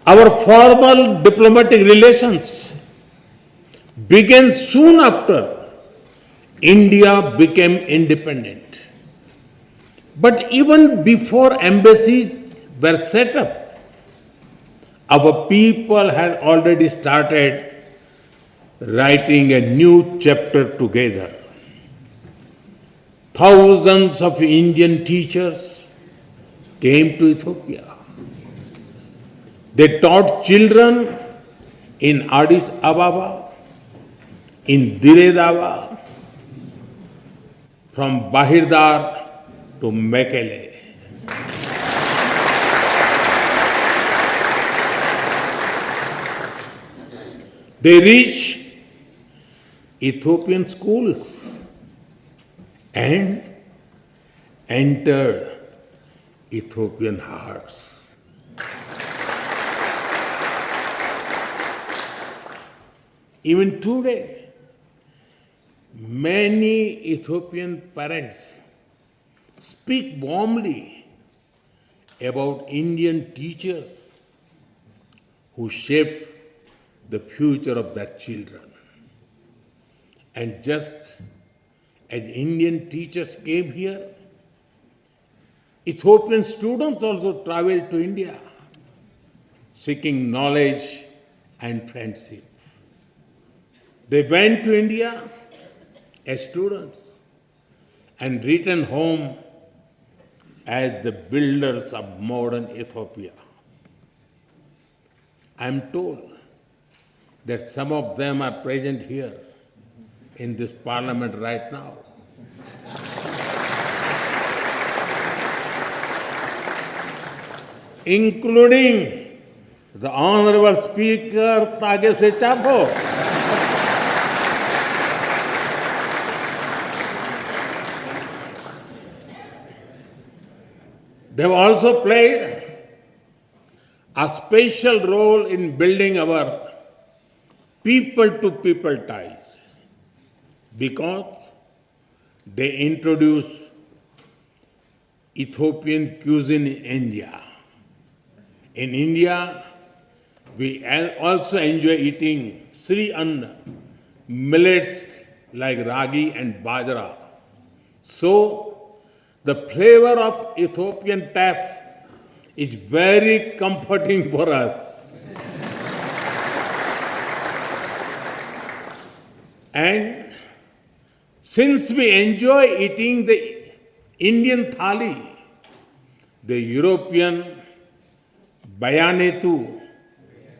Our formal diplomatic relations began soon after India became independent. But even before embassies were set up, our people had already started writing a new chapter together. Thousands of Indian teachers came to Ethiopia. They taught children in Addis Ababa, in Dire from Bahirdar to Mekele. They reached Ethiopian schools and entered Ethiopian hearts. Even today, many Ethiopian parents speak warmly about Indian teachers who shaped the future of their children. And just as Indian teachers came here, Ethiopian students also traveled to India, seeking knowledge and friendship. They went to India as students and returned home as the builders of modern Ethiopia. I am told that some of them are present here in this parliament right now. Including the Honorable Speaker Tagese Chapo. They have also played a special role in building our people-to-people ties because they introduced Ethiopian cuisine in India. In India, we also enjoy eating Sri Anna, millets like ragi and bajra. So, the flavor of Ethiopian taf is very comforting for us. And since we enjoy eating the Indian thali, the European bayanetu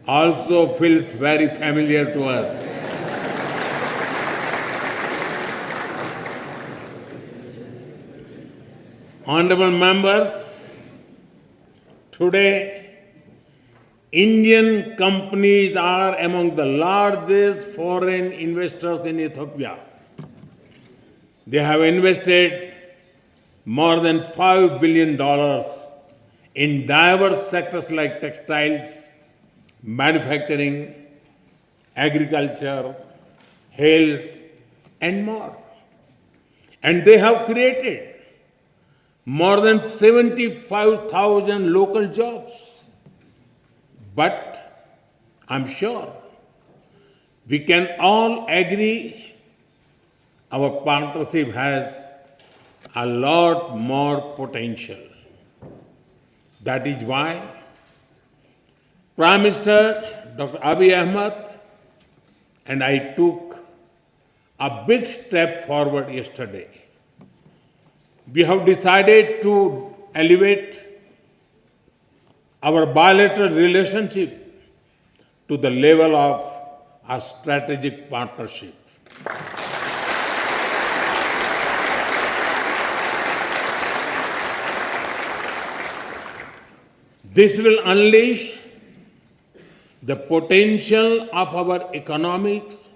also feels very familiar to us. Honorable members, today Indian companies are among the largest foreign investors in Ethiopia. They have invested more than $5 billion in diverse sectors like textiles, manufacturing, agriculture, health, and more. And they have created more than 75,000 local jobs. But I'm sure we can all agree our partnership has a lot more potential. That is why Prime Minister Dr. Abiy Ahmed and I took a big step forward yesterday. We have decided to elevate our bilateral relationship to the level of a strategic partnership. This will unleash the potential of our economics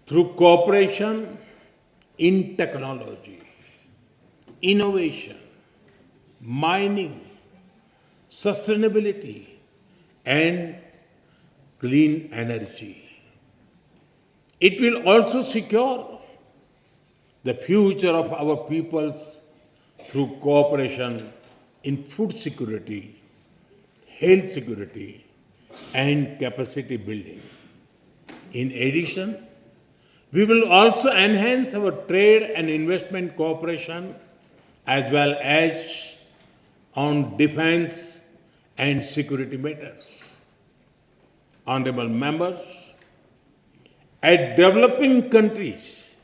through cooperation in technology, innovation, mining, sustainability, and clean energy. It will also secure the future of our peoples through cooperation in food security, health security, and capacity building. In addition, we will also enhance our trade and investment cooperation as well as on defense and security matters. Honorable members, as developing countries,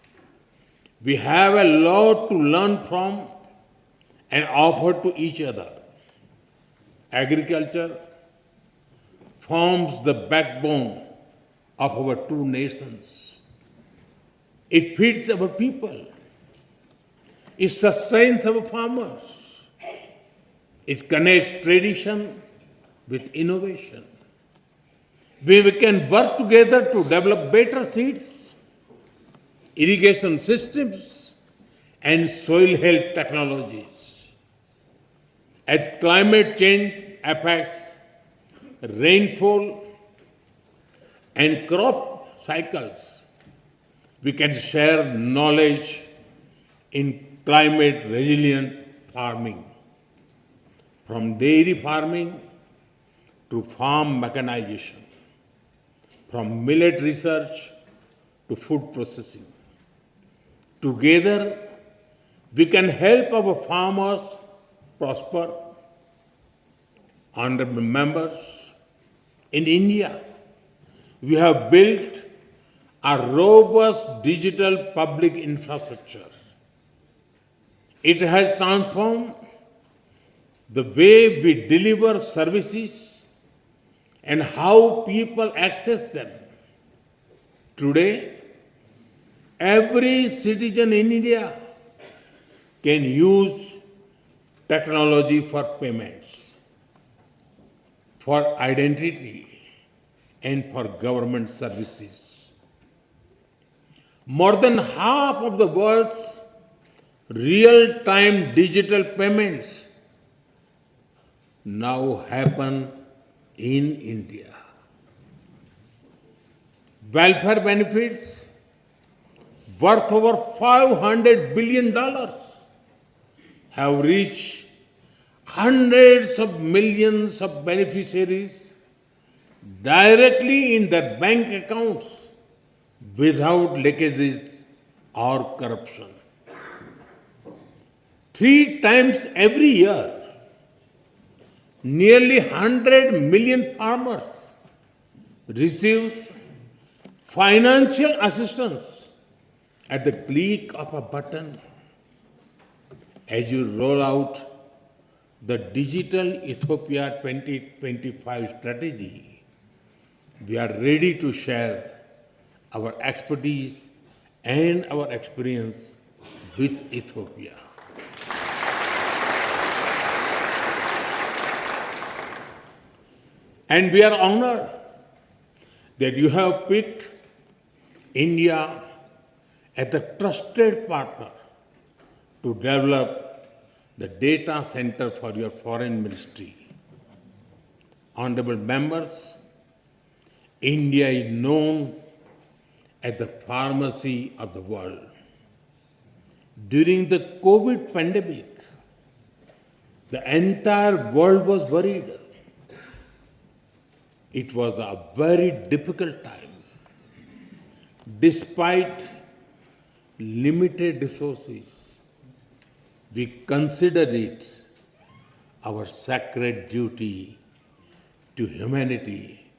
we have a lot to learn from and offer to each other. Agriculture forms the backbone of our two nations. It feeds our people. It sustains our farmers. It connects tradition with innovation. We can work together to develop better seeds, irrigation systems, and soil health technologies. As climate change affects rainfall and crop cycles, we can share knowledge in climate resilient farming. From dairy farming to farm mechanization, from millet research to food processing. Together, we can help our farmers prosper. Honorable members, in India, we have built a robust digital public infrastructure. It has transformed the way we deliver services and how people access them. Today, every citizen in India can use technology for payments, for identity, and for government services. More than half of the world's real-time digital payments now happen in India. Welfare benefits worth over $500 billion have reached hundreds of millions of beneficiaries directly in their bank accounts without leakages or corruption. 3 times every year, nearly 100 million farmers receive financial assistance at the click of a button. As you roll out the Digital Ethiopia 2025 strategy, we are ready to share our expertise and our experience with Ethiopia. And we are honored that you have picked India as a trusted partner to develop the data center for your foreign ministry. Honorable members, India is known as the pharmacy of the world. During the COVID pandemic, the entire world was worried. It was a very difficult time. Despite limited resources, we consider it our sacred duty to humanity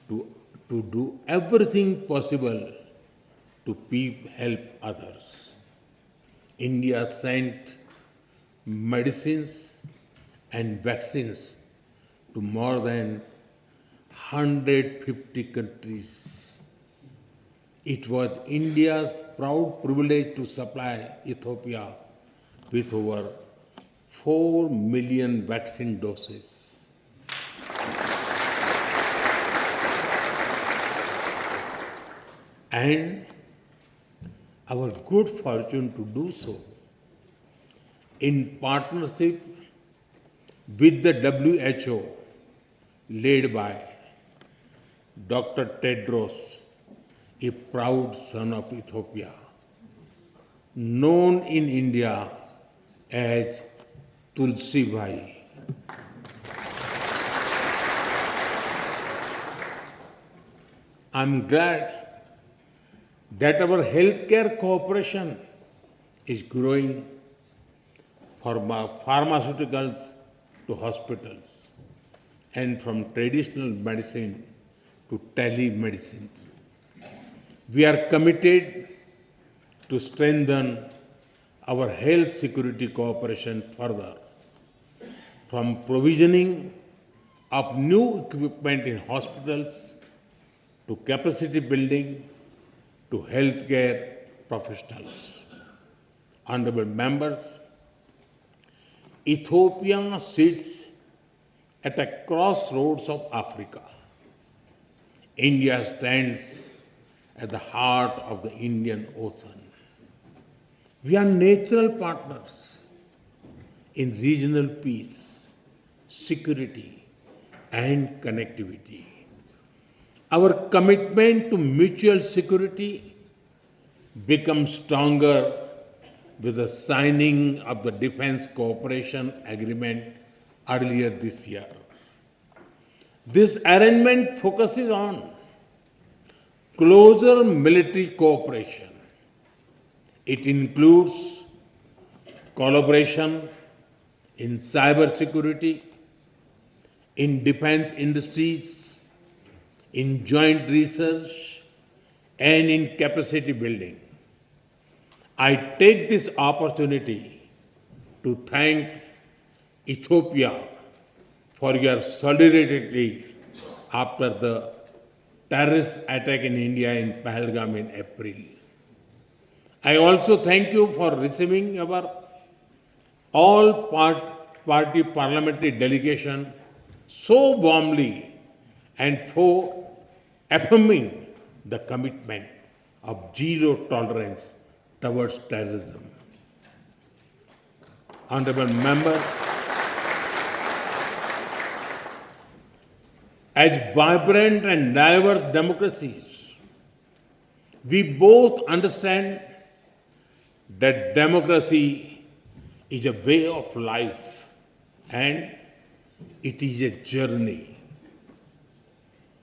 to do everything possible to help others. India sent medicines and vaccines to more than 150 countries. It was India's proud privilege to supply Ethiopia with over 4 million vaccine doses. And our good fortune to do so in partnership with the WHO, led by Dr. Tedros, a proud son of Ethiopia, known in India as Tulsi Bhai. I'm glad that our healthcare cooperation is growing from pharmaceuticals to hospitals and from traditional medicine to telemedicine. We are committed to strengthen our health security cooperation further, from provisioning of new equipment in hospitals to capacity building to healthcare professionals. Honorable members, Ethiopia sits at a crossroads of Africa. India stands at the heart of the Indian Ocean. We are natural partners in regional peace, security, and connectivity. Our commitment to mutual security becomes stronger with the signing of the Defense Cooperation Agreement earlier this year. This arrangement focuses on closer military cooperation. It includes collaboration in cybersecurity, in defense industries, in joint research, and in capacity building. I take this opportunity to thank Ethiopia for your solidarity after the terrorist attack in India in Pahalgam in April. I also thank you for receiving our all-party parliamentary delegation so warmly and for affirming the commitment of zero tolerance towards terrorism. Honorable members, as vibrant and diverse democracies, we both understand that democracy is a way of life and it is a journey.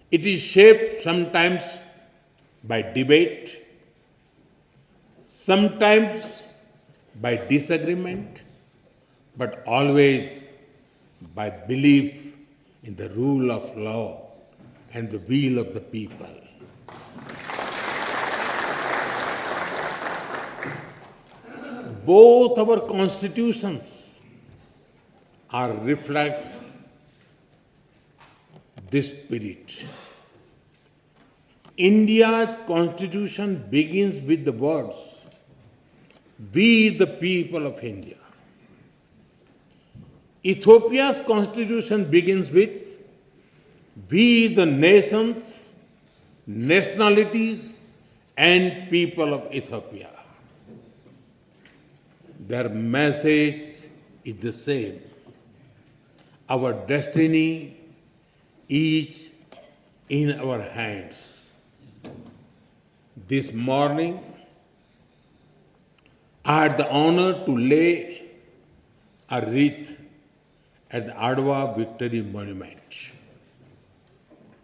It is shaped sometimes by debate, sometimes by disagreement, but always by belief in the rule of law and the will of the people. Both our constitutions are reflects this spirit. India's constitution begins with the words, "We the people of India." Ethiopia's constitution begins with, "We the nations, nationalities, and people of Ethiopia." Their message is the same. Our destiny is in our hands. This morning, I had the honor to lay a wreath at the Adwa Victory Monument.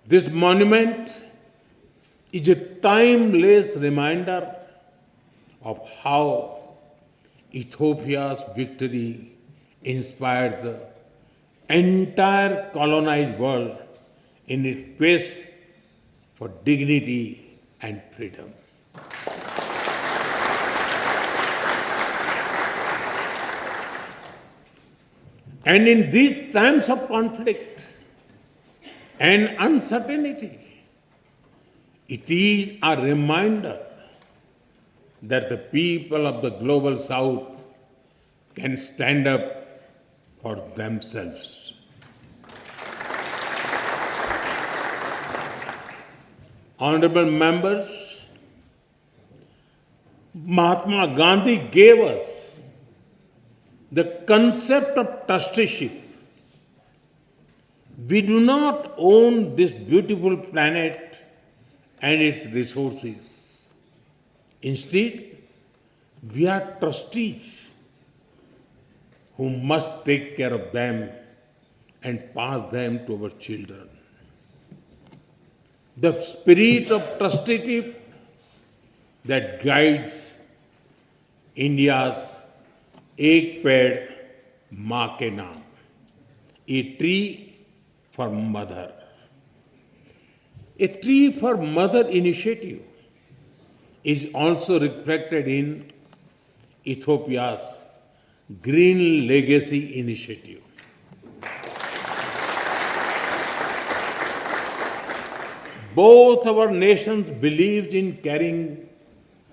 This monument is a timeless reminder of how Ethiopia's victory inspired the entire colonized world in its quest for dignity and freedom. And in these times of conflict and uncertainty, it is a reminder that the people of the global south can stand up for themselves. Honorable members, Mahatma Gandhi gave us the concept of trusteeship. We do not own this beautiful planet and its resources. Instead, we are trustees who must take care of them and pass them to our children. the spirit of trusteeship that guides India's Ek Ped Maa Ke Naam, a tree for mother. A tree for mother initiative is also reflected in Ethiopia's Green Legacy Initiative. Both our nations believed in caring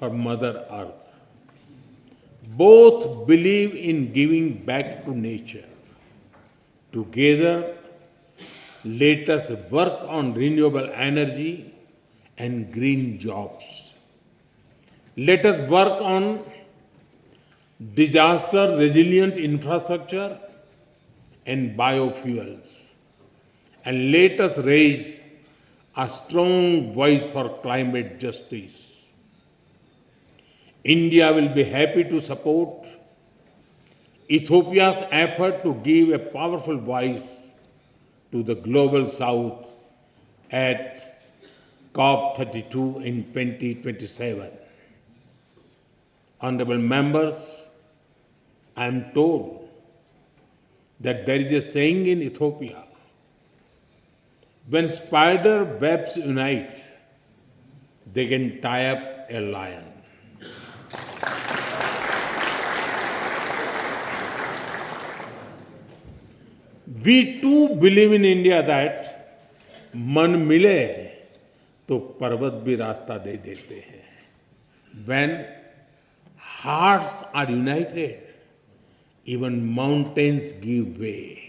for Mother Earth. Both believe in giving back to nature. Together, let us work on renewable energy and green jobs. Let us work on disaster resilient infrastructure and biofuels. And let us raise a strong voice for climate justice. India will be happy to support Ethiopia's effort to give a powerful voice to the global south at COP32 in 2027. Honorable members, I am told that there is a saying in Ethiopia, when spider webs unite, they can tie up a lion. We too believe in India that मन मिले तो पर्वत भी रास्ता दे देते हैं. When hearts are united, even mountains give way.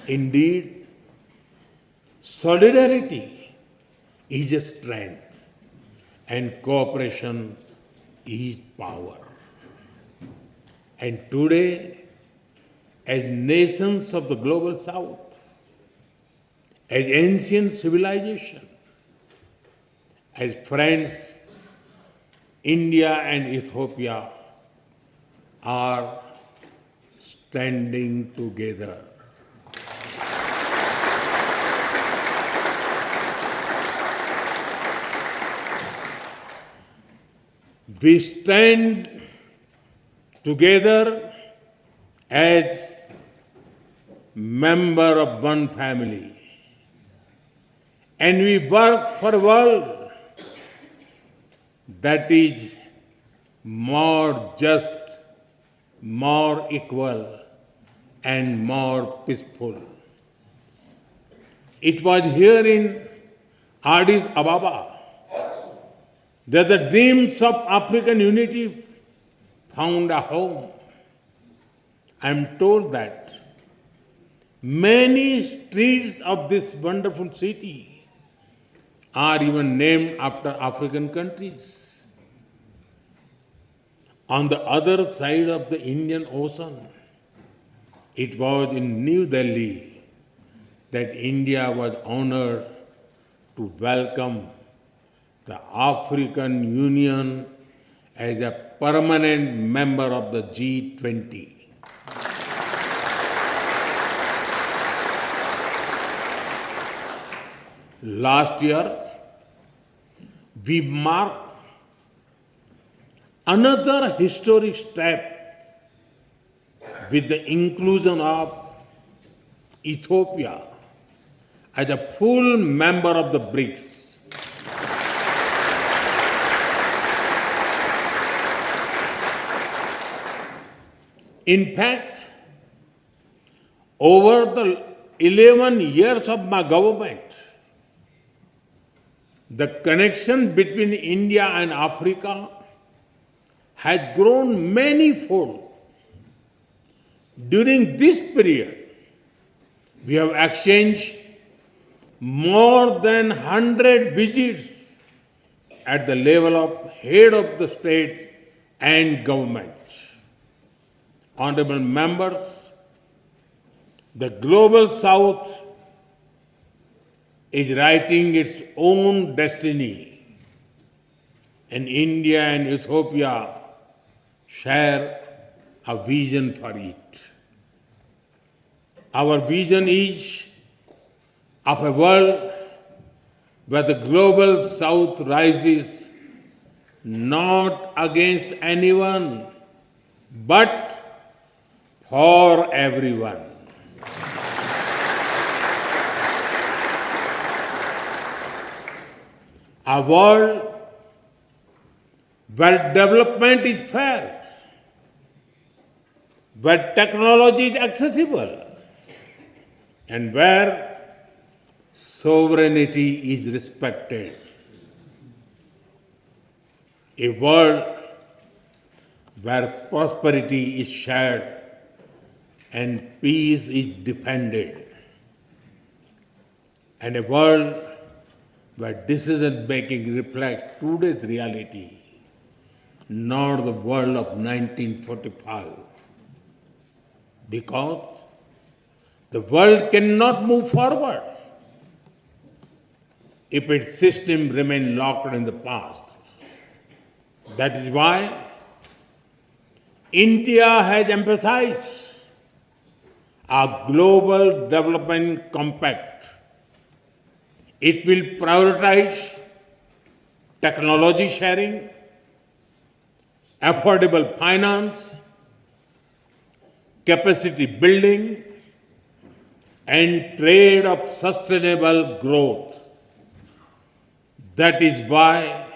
Indeed, solidarity is a strength and cooperation is power. And today, as nations of the global south, as ancient civilization, as friends, India and Ethiopia are standing together. We stand together as member of one family, and we work for a world that is more just, more equal, and more peaceful. It was here in Addis Ababa that the dreams of African unity found a home. I am told that many streets of this wonderful city are even named after African countries. On the other side of the Indian Ocean, it was in New Delhi that India was honored to welcome the African Union as a permanent member of the G20. Last year, we marked another historic step with the inclusion of Ethiopia as a full member of the BRICS. In fact, over the 11 years of my government, the connection between India and Africa has grown many-fold. During this period, we have exchanged more than 100 visits at the level of head of the states and governments. Honorable members, the global south is writing its own destiny, and India and Ethiopia share a vision for it. Our vision is of a world where the global south rises not against anyone but for everyone. A world where development is fair, where technology is accessible, and where sovereignty is respected. A world where prosperity is shared and peace is defended. And a world where decision making reflects today's reality, not the world of 1945. Because the world cannot move forward if its system remains locked in the past. That is why India has emphasized a global development compact. It will prioritize technology sharing, affordable finance, capacity building, and trade of sustainable growth. That is why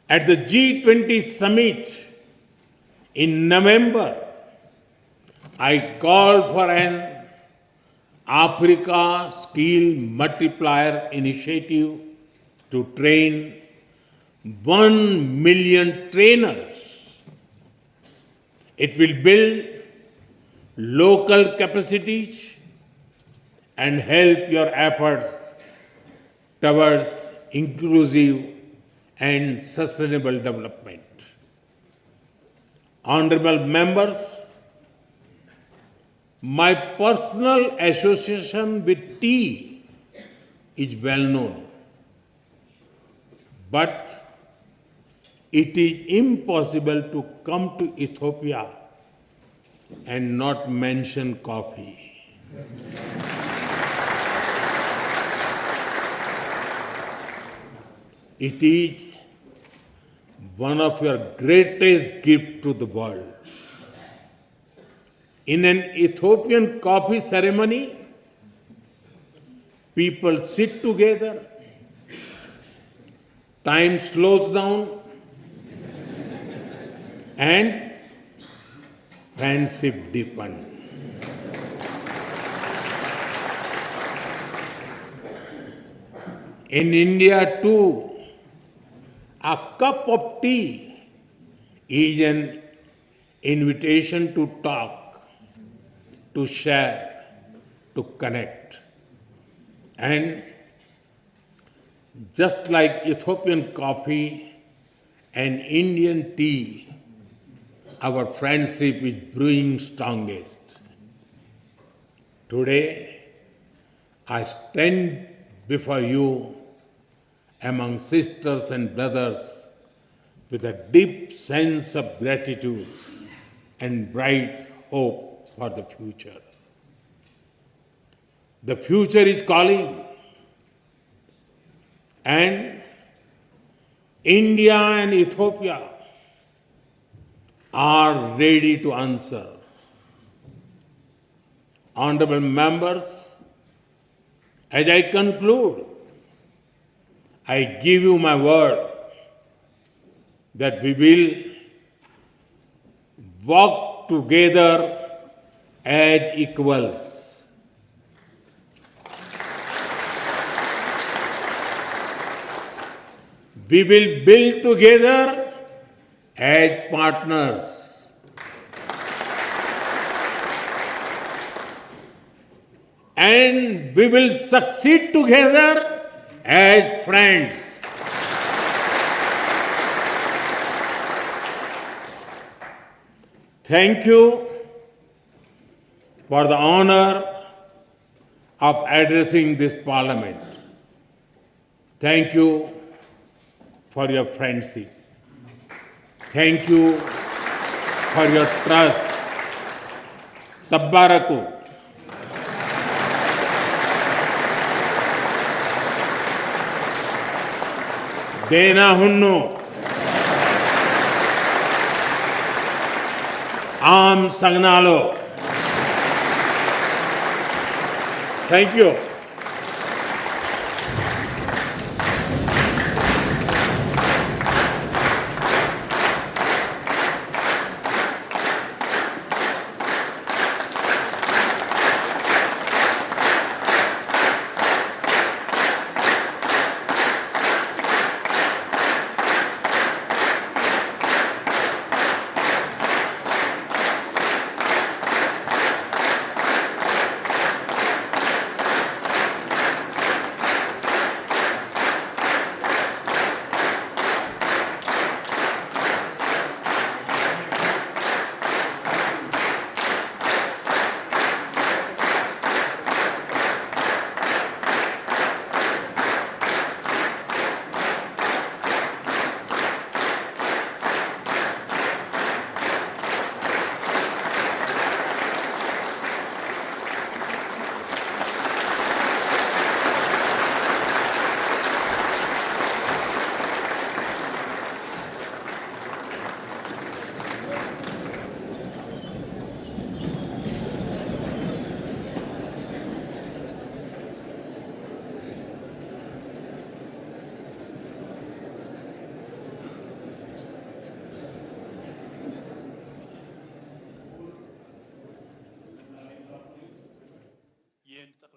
at the G20 summit in November, I called for an Africa Skill Multiplier Initiative to train 1 million trainers. It will build local capacities and help your efforts towards inclusive and sustainable development. Honorable members, my personal association with tea is well known, but it is impossible to come to Ethiopia and not mention coffee. It is one of your greatest gifts to the world. In an Ethiopian coffee ceremony, people sit together, time slows down, and friendship deepens. In India too, a cup of tea is an invitation to talk, to share, to connect. And just like Ethiopian coffee and Indian tea, our friendship is brewing strongest. Today, I stand before you among sisters and brothers with a deep sense of gratitude and bright hope for the future. The future is calling, and India and Ethiopia are ready to answer. Honorable members, as I conclude, I give you my word that we will walk together as equals. We will build together as partners. And we will succeed together as friends. Thank you for the honor of addressing this parliament. Thank you for your friendship. Thank you for your trust. Tabbaraku. Dena hunno. Am Sagnalo. Thank you.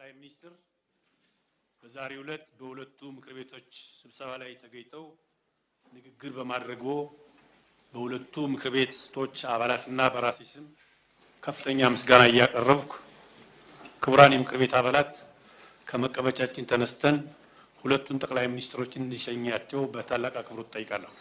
ጠቅላይ ሚኒስትር በዛሬው ዕለት በሁለቱ ምክር ቤቶች ስብሰባ ላይ ተገኝተው ንግግር በማድረግዎ በሁለቱ ምክር ቤቶች አባላትና በራሴ ስም ከፍተኛ ምስጋና እያቀረብኩ ክቡራን የምክር ቤት አባላት ከመቀመጫችን ተነስተን ሁለቱን ጠቅላይ ሚኒስትሮችን እንዲሸኛቸው በታላቅ አክብሮት ጠይቃለሁ።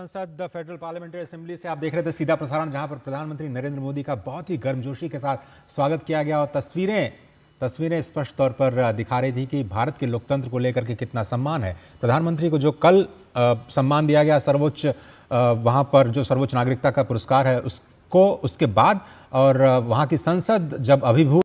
संसद federal parliamentary assembly से आप देख रहे थे सीधा प्रसारण, जहां पर प्रधानमंत्री नरेंद्र मोदी का बहुत ही गर्मजोशी के साथ स्वागत किया गया और तस्वीरें स्पष्ट तौर पर दिखा रही थी कि भारत के लोकतंत्र को लेकर के कितना सम्मान है। प्रधानमंत्री को जो कल सम्मान दिया गया सर्वोच्च, वहां पर जो सर्वोच्च नागरिकता का पुरस्कार है उसको उसके बाद, और वहां की संसद जब अभिभूत